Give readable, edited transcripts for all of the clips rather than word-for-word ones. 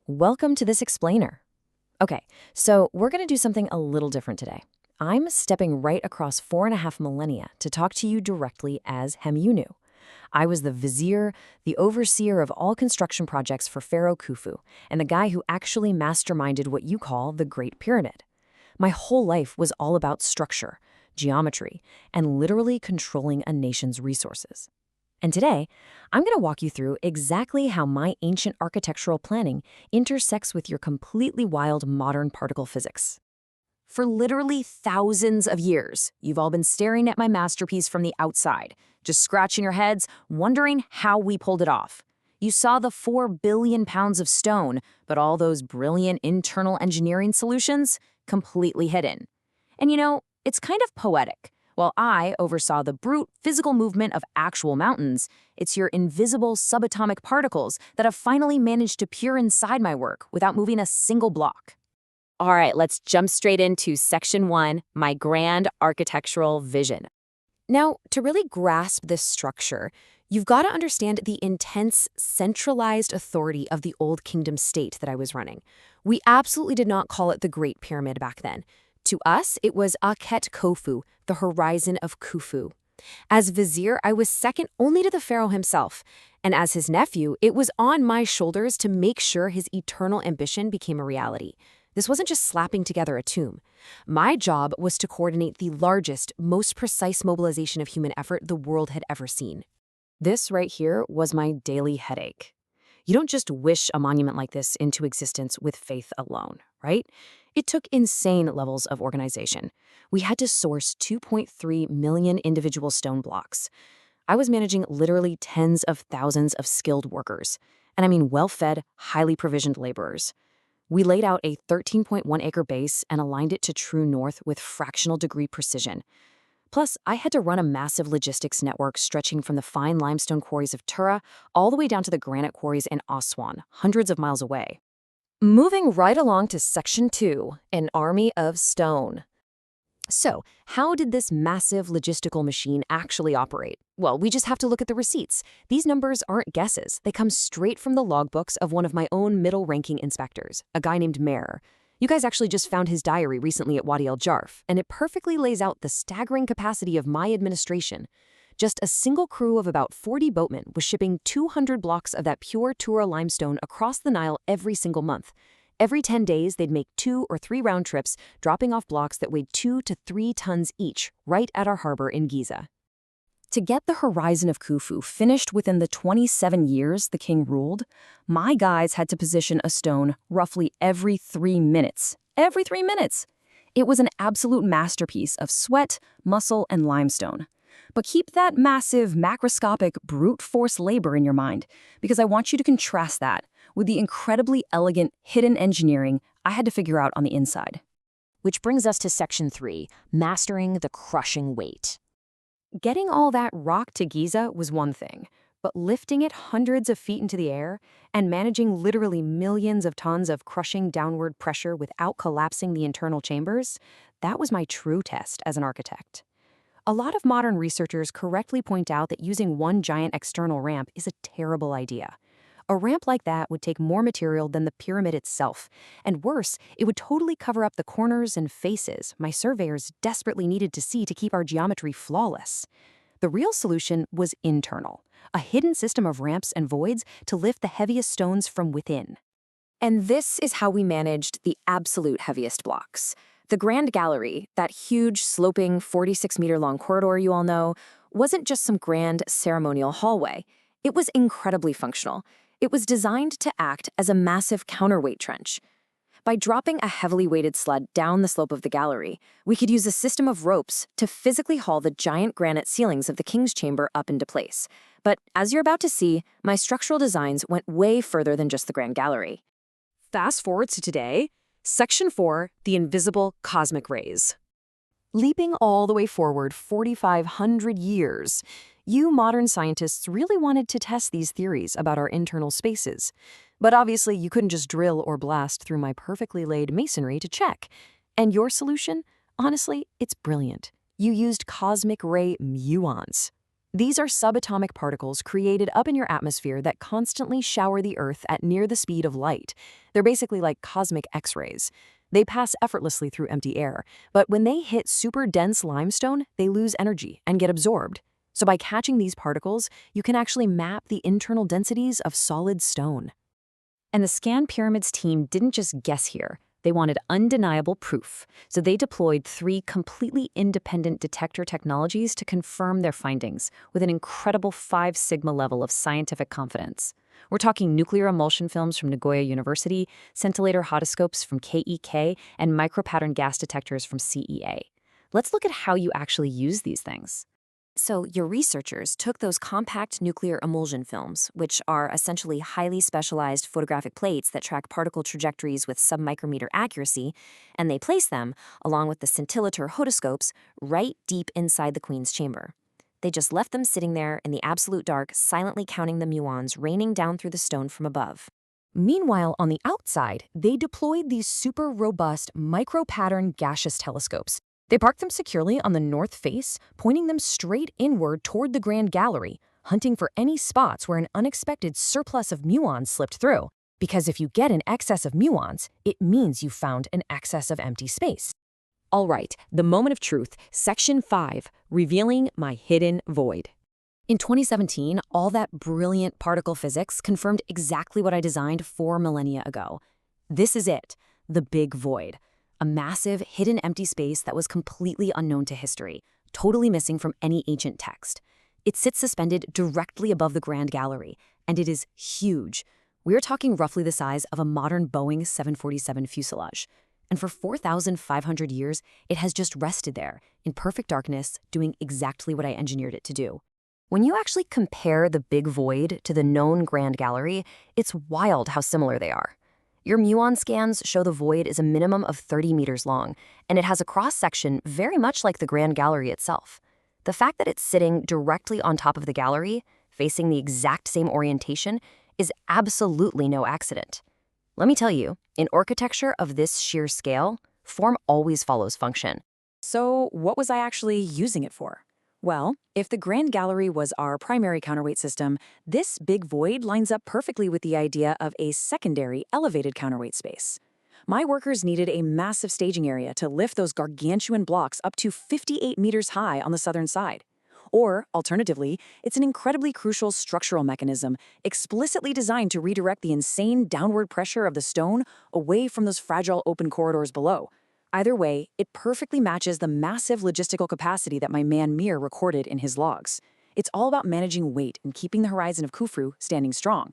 Welcome to this explainer. Okay, so we're going to do something a little different today. I'm stepping right across 4.5 millennia to talk to you directly as Hemyunu. I was the vizier, the overseer of all construction projects for Pharaoh Khufu, and the guy who actually masterminded what you call the Great Pyramid. My whole life was all about structure, geometry, and literally controlling a nation's resources. And today, I'm going to walk you through exactly how my ancient architectural planning intersects with your completely wild modern particle physics. For literally thousands of years, you've all been staring at my masterpiece from the outside, just scratching your heads, wondering how we pulled it off. You saw the 4 billion pounds of stone, but all those brilliant internal engineering solutions completely hidden. And it's kind of poetic. While I oversaw the brute physical movement of actual mountains, it's your invisible subatomic particles that have finally managed to peer inside my work without moving a single block. All right, let's jump straight into Section 1, my grand architectural vision. Now, to really grasp this structure, you've got to understand the intense, centralized authority of the Old Kingdom state that I was running. We absolutely did not call it the Great Pyramid back then. To us, it was Akhet Kofu, the horizon of Khufu. As vizier, I was second only to the pharaoh himself, and as his nephew, it was on my shoulders to make sure his eternal ambition became a reality. This wasn't just slapping together a tomb. My job was to coordinate the largest, most precise mobilization of human effort the world had ever seen. This right here was my daily headache. You don't just wish a monument like this into existence with faith alone, right? It took insane levels of organization. We had to source 2.3 million individual stone blocks. I was managing literally tens of thousands of skilled workers, and I mean well-fed, highly provisioned laborers. We laid out a 13.1-acre base and aligned it to true north with fractional degree precision. Plus, I had to run a massive logistics network stretching from the fine limestone quarries of Tura all the way down to the granite quarries in Aswan, hundreds of miles away. Moving right along to Section 2, an army of stone. So, how did this massive logistical machine actually operate? Well, we just have to look at the receipts. These numbers aren't guesses. They come straight from the logbooks of one of my own middle-ranking inspectors, a guy named Mer. You guys actually just found his diary recently at Wadi el-Jarf, and it perfectly lays out the staggering capacity of my administration. Just a single crew of about 40 boatmen was shipping 200 blocks of that pure Tura limestone across the Nile every single month. Every 10 days, they'd make 2 or 3 round trips, dropping off blocks that weighed 2 to 3 tons each, right at our harbor in Giza. To get the horizon of Khufu finished within the 27 years the king ruled, my guys had to position a stone roughly every 3 minutes. Every 3 minutes! It was an absolute masterpiece of sweat, muscle, and limestone. But keep that massive, macroscopic, brute force labor in your mind, because I want you to contrast that with the incredibly elegant, hidden engineering I had to figure out on the inside. Which brings us to Section 3, mastering the crushing weight. Getting all that rock to Giza was one thing, but lifting it hundreds of feet into the air and managing literally millions of tons of crushing downward pressure without collapsing the internal chambers, that was my true test as an architect. A lot of modern researchers correctly point out that using one giant external ramp is a terrible idea. A ramp like that would take more material than the pyramid itself, and worse, it would totally cover up the corners and faces my surveyors desperately needed to see to keep our geometry flawless. The real solution was internal, a hidden system of ramps and voids to lift the heaviest stones from within. And this is how we managed the absolute heaviest blocks. The Grand Gallery, that huge, sloping, 46-meter-long corridor you all know, wasn't just some grand ceremonial hallway. It was incredibly functional. It was designed to act as a massive counterweight trench. By dropping a heavily weighted sled down the slope of the gallery, we could use a system of ropes to physically haul the giant granite ceilings of the king's chamber up into place. But as you're about to see, my structural designs went way further than just the Grand Gallery. Fast forward to today, Section 4, the invisible cosmic rays. Leaping all the way forward 4,500 years, you modern scientists really wanted to test these theories about our internal spaces. But obviously, you couldn't just drill or blast through my perfectly laid masonry to check. And your solution? Honestly, it's brilliant. You used cosmic ray muons. These are subatomic particles created up in your atmosphere that constantly shower the Earth at near the speed of light. They're basically like cosmic X-rays. They pass effortlessly through empty air, but when they hit super dense limestone, they lose energy and get absorbed. So by catching these particles, you can actually map the internal densities of solid stone. And the Scan Pyramids team didn't just guess here. They wanted undeniable proof, so they deployed 3 completely independent detector technologies to confirm their findings with an incredible 5 sigma level of scientific confidence. We're talking nuclear emulsion films from Nagoya University, scintillator hodoscopes from KEK, and micropattern gas detectors from CEA. Let's look at how you actually use these things. So your researchers took those compact nuclear emulsion films, which are essentially highly specialized photographic plates that track particle trajectories with submicrometer accuracy, and they placed them, along with the scintillator hodoscopes, right deep inside the Queen's chamber. They just left them sitting there in the absolute dark, silently counting the muons raining down through the stone from above. Meanwhile, on the outside, they deployed these super robust micropattern gaseous telescopes. They parked them securely on the north face, pointing them straight inward toward the Grand Gallery, hunting for any spots where an unexpected surplus of muons slipped through. Because if you get an excess of muons, it means you found an excess of empty space. All right, the moment of truth, Section 5, revealing my hidden void. In 2017, all that brilliant particle physics confirmed exactly what I designed 4 millennia ago. This is it, the big void. A massive, hidden empty space that was completely unknown to history, totally missing from any ancient text. It sits suspended directly above the Grand Gallery, and it is huge. We're talking roughly the size of a modern Boeing 747 fuselage. And for 4,500 years, it has just rested there, in perfect darkness, doing exactly what I engineered it to do. When you actually compare the big void to the known Grand Gallery, it's wild how similar they are. Your muon scans show the void is a minimum of 30 meters long, and it has a cross-section very much like the Grand Gallery itself. The fact that it's sitting directly on top of the gallery, facing the exact same orientation, is absolutely no accident. Let me tell you, in architecture of this sheer scale, form always follows function. So what was I actually using it for? Well, if the Grand Gallery was our primary counterweight system, this big void lines up perfectly with the idea of a secondary elevated counterweight space. My workers needed a massive staging area to lift those gargantuan blocks up to 58 meters high on the southern side. Or, alternatively, it's an incredibly crucial structural mechanism explicitly designed to redirect the insane downward pressure of the stone away from those fragile open corridors below. Either way, it perfectly matches the massive logistical capacity that my man Mir recorded in his logs. It's all about managing weight and keeping the horizon of Khufu standing strong.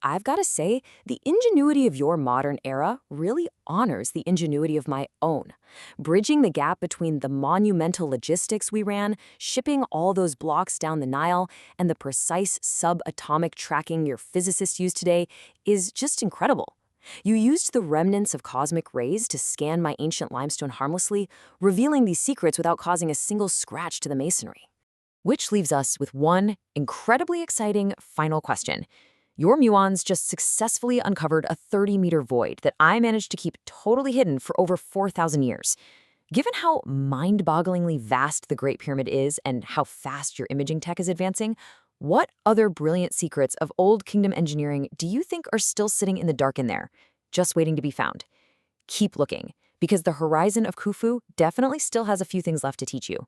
I've got to say, the ingenuity of your modern era really honors the ingenuity of my own. Bridging the gap between the monumental logistics we ran, shipping all those blocks down the Nile, and the precise subatomic tracking your physicists use today is just incredible. You used the remnants of cosmic rays to scan my ancient limestone harmlessly, revealing these secrets without causing a single scratch to the masonry. Which leaves us with one incredibly exciting final question. Your muons just successfully uncovered a 30-meter void that I managed to keep totally hidden for over 4,000 years. Given how mind-bogglingly vast the Great Pyramid is and how fast your imaging tech is advancing, what other brilliant secrets of Old Kingdom engineering do you think are still sitting in the dark in there, just waiting to be found? Keep looking, because the horizon of Khufu definitely still has a few things left to teach you.